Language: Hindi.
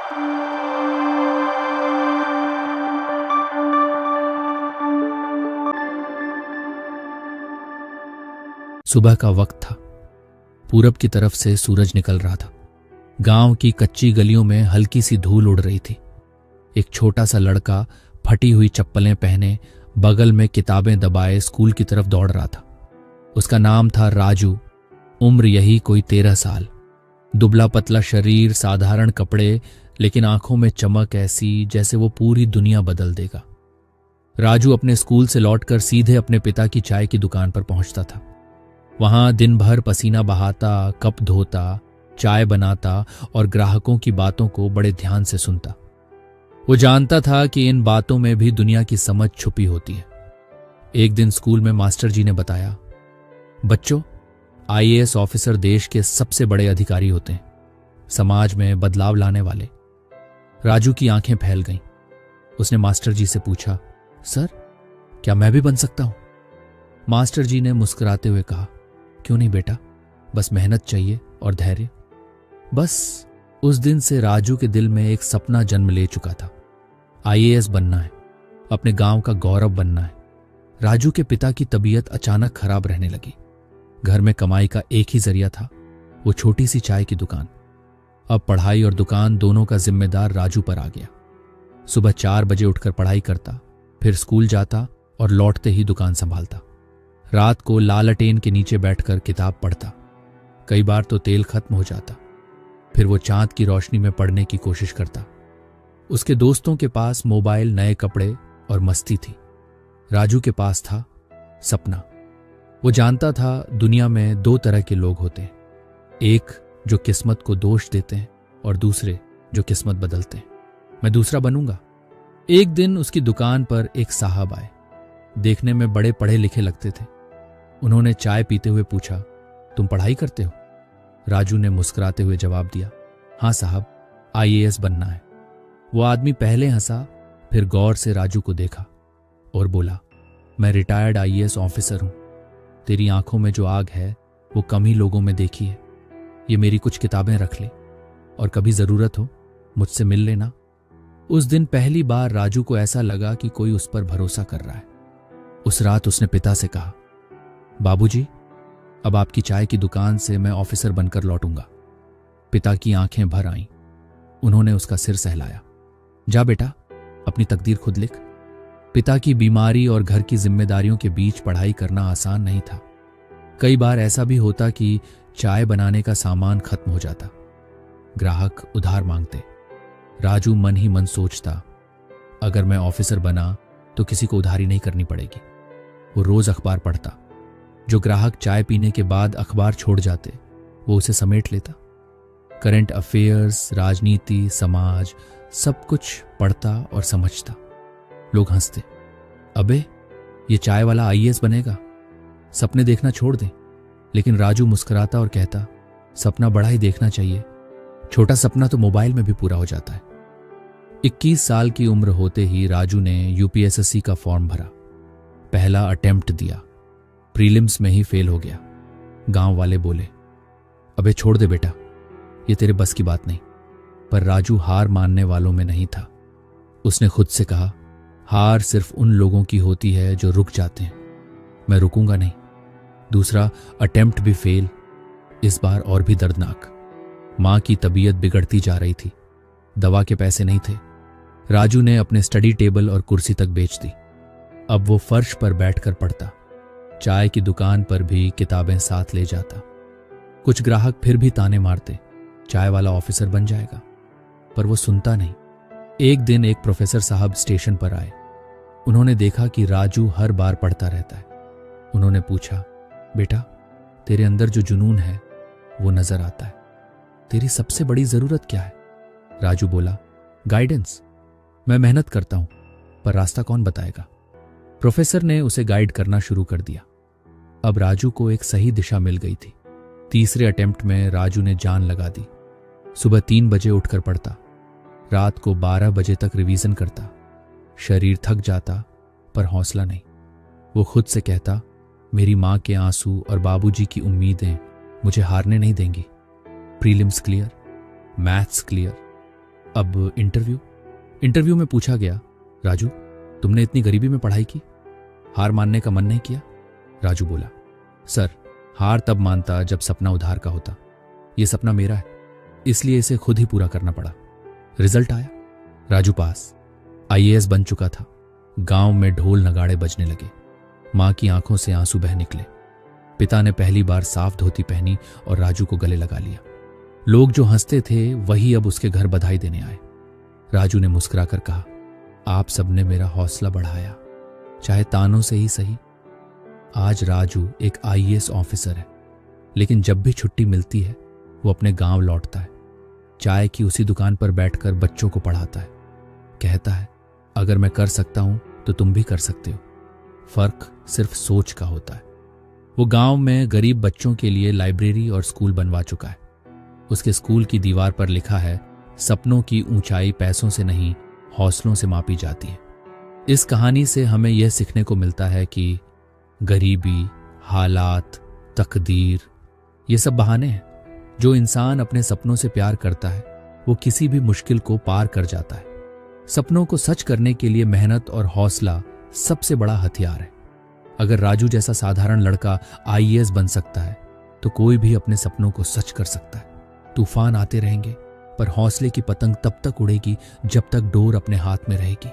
सुबह का वक्त था। पूरब की तरफ से सूरज निकल रहा था। गांव की कच्ची गलियों में हल्की सी धूल उड़ रही थी। एक छोटा सा लड़का फटी हुई चप्पलें पहने बगल में किताबें दबाए स्कूल की तरफ दौड़ रहा था। उसका नाम था राजू। उम्र यही कोई 13 साल। दुबला पतला शरीर, साधारण कपड़े, लेकिन आंखों में चमक ऐसी जैसे वो पूरी दुनिया बदल देगा। राजू अपने स्कूल से लौटकर सीधे अपने पिता की चाय की दुकान पर पहुंचता था। वहां दिन भर पसीना बहाता, कप धोता, चाय बनाता और ग्राहकों की बातों को बड़े ध्यान से सुनता। वो जानता था कि इन बातों में भी दुनिया की समझ छुपी होती है। एक दिन स्कूल में मास्टर जी ने बताया, बच्चों, आईएएस ऑफिसर देश के सबसे बड़े अधिकारी होते हैं, समाज में बदलाव लाने वाले। राजू की आंखें फैल गईं। उसने मास्टर जी से पूछा, सर, क्या मैं भी बन सकता हूं? मास्टर जी ने मुस्कुराते हुए कहा, क्यों नहीं बेटा, बस मेहनत चाहिए और धैर्य। बस उस दिन से राजू के दिल में एक सपना जन्म ले चुका था। आईएएस बनना है, अपने गांव का गौरव बनना है। राजू के पिता की तबीयत अचानक खराब रहने लगी। घर में कमाई का एक ही जरिया था, वो छोटी सी चाय की दुकान। अब पढ़ाई और दुकान दोनों का जिम्मेदार राजू पर आ गया। सुबह 4 बजे उठकर पढ़ाई करता, फिर स्कूल जाता और लौटते ही दुकान संभालता। रात को लालटेन के नीचे बैठकर किताब पढ़ता। कई बार तो तेल खत्म हो जाता, फिर वो चांद की रोशनी में पढ़ने की कोशिश करता। उसके दोस्तों के पास मोबाइल, नए कपड़े और मस्ती थी। राजू के पास था सपना। वो जानता था दुनिया में 2 तरह के लोग होते हैं, एक जो किस्मत को दोष देते हैं और दूसरे जो किस्मत बदलते हैं। मैं दूसरा बनूंगा। एक दिन उसकी दुकान पर एक साहब आए। देखने में बड़े पढ़े लिखे लगते थे। उन्होंने चाय पीते हुए पूछा, तुम पढ़ाई करते हो? राजू ने मुस्कुराते हुए जवाब दिया, हाँ साहब, आईएएस बनना है। वो आदमी पहले हंसा, फिर गौर से राजू को देखा और बोला, मैं रिटायर्ड आईएएस ऑफिसर हूं। तेरी आंखों में जो आग है वो कम ही लोगों में देखी है। ये मेरी कुछ किताबें रख ले और कभी जरूरत हो मुझसे मिल लेना। उस दिन पहली बार राजू को ऐसा लगा कि कोई उस पर भरोसा कर रहा है। उस रात उसने पिता से कहा, बाबूजी, अब आपकी चाय की दुकान से मैं ऑफिसर बनकर लौटूंगा। पिता की आंखें भर आईं। उन्होंने उसका सिर सहलाया। जा बेटा, अपनी तकदीर खुद लिख। पिता की बीमारी और घर की जिम्मेदारियों के बीच पढ़ाई करना आसान नहीं था। कई बार ऐसा भी होता कि चाय बनाने का सामान खत्म हो जाता, ग्राहक उधार मांगते। राजू मन ही मन सोचता, अगर मैं ऑफिसर बना तो किसी को उधारी नहीं करनी पड़ेगी। वो रोज अखबार पढ़ता। जो ग्राहक चाय पीने के बाद अखबार छोड़ जाते, वो उसे समेट लेता। करंट अफेयर्स, राजनीति, समाज, सब कुछ पढ़ता और समझता। लोग हंसते, अबे ये चाय वाला आईएएस बनेगा, सपने देखना छोड़ दे। लेकिन राजू मुस्कुराता और कहता, सपना बड़ा ही देखना चाहिए, छोटा सपना तो मोबाइल में भी पूरा हो जाता है। 21 साल की उम्र होते ही राजू ने यूपीएसएससी का फॉर्म भरा। पहला अटेम्प्ट दिया, प्रीलिम्स में ही फेल हो गया। गांव वाले बोले, अबे छोड़ दे बेटा, ये तेरे बस की बात नहीं। पर राजू हार मानने वालों में नहीं था। उसने खुद से कहा, हार सिर्फ उन लोगों की होती है जो रुक जाते हैं, मैं रुकूंगा नहीं। दूसरा अटेम्प्ट भी फेल, इस बार और भी दर्दनाक। मां की तबीयत बिगड़ती जा रही थी, दवा के पैसे नहीं थे। राजू ने अपने स्टडी टेबल और कुर्सी तक बेच दी। अब वो फर्श पर बैठकर पढ़ता। चाय की दुकान पर भी किताबें साथ ले जाता। कुछ ग्राहक फिर भी ताने मारते, चाय वाला ऑफिसर बन जाएगा, पर वो सुनता नहीं। एक दिन एक प्रोफेसर साहब स्टेशन पर आए। उन्होंने देखा कि राजू हर बार पढ़ता रहता है। उन्होंने पूछा, बेटा, तेरे अंदर जो जुनून है वो नजर आता है, तेरी सबसे बड़ी जरूरत क्या है? राजू बोला, गाइडेंस। मैं मेहनत करता हूं, पर रास्ता कौन बताएगा? प्रोफेसर ने उसे गाइड करना शुरू कर दिया। अब राजू को एक सही दिशा मिल गई थी। तीसरे अटेम्प्ट में राजू ने जान लगा दी। सुबह 3 बजे उठकर पढ़ता, रात को 12 बजे तक रिवीजन करता। शरीर थक जाता, पर हौसला नहीं। वो खुद से कहता, मेरी मां के आंसू और बाबूजी की उम्मीदें मुझे हारने नहीं देंगी। प्रीलिम्स क्लियर, मैथ्स क्लियर, अब इंटरव्यू में पूछा गया, राजू तुमने इतनी गरीबी में पढ़ाई की, हार मानने का मन नहीं किया? राजू बोला, सर हार तब मानता जब सपना उधार का होता। ये सपना मेरा है, इसलिए इसे खुद ही पूरा करना पड़ा। रिजल्ट आया, राजू पास, आईएएस बन चुका था। गांव में ढोल नगाड़े बजने लगे। मां की आंखों से आंसू बह निकले। पिता ने पहली बार साफ धोती पहनी और राजू को गले लगा लिया। लोग जो हंसते थे वही अब उसके घर बधाई देने आए। राजू ने मुस्कुराकर कहा, आप सबने मेरा हौसला बढ़ाया, चाहे तानों से ही सही। आज राजू एक आईएएस ऑफिसर है, लेकिन जब भी छुट्टी मिलती है वो अपने गांव लौटता है। चाय की उसी दुकान पर बैठकर बच्चों को पढ़ाता है। कहता है, अगर मैं कर सकता हूं तो तुम भी कर सकते हो। फर्क सिर्फ सोच का होता है। वो गांव में गरीब बच्चों के लिए लाइब्रेरी और स्कूल बनवा चुका है। उसके स्कूल की दीवार पर लिखा है, सपनों की ऊंचाई पैसों से नहीं हौसलों से मापी जाती है। इस कहानी से हमें यह सीखने को मिलता है कि गरीबी, हालात, तकदीर ये सब बहाने हैं। जो इंसान अपने सपनों से प्यार करता है वो किसी भी मुश्किल को पार कर जाता है। सपनों को सच करने के लिए मेहनत और हौसला सबसे बड़ा हथियार है। अगर राजू जैसा साधारण लड़का आईएएस बन सकता है तो कोई भी अपने सपनों को सच कर सकता है। तूफान आते रहेंगे पर हौसले की पतंग तब तक उड़ेगी जब तक डोर अपने हाथ में रहेगी।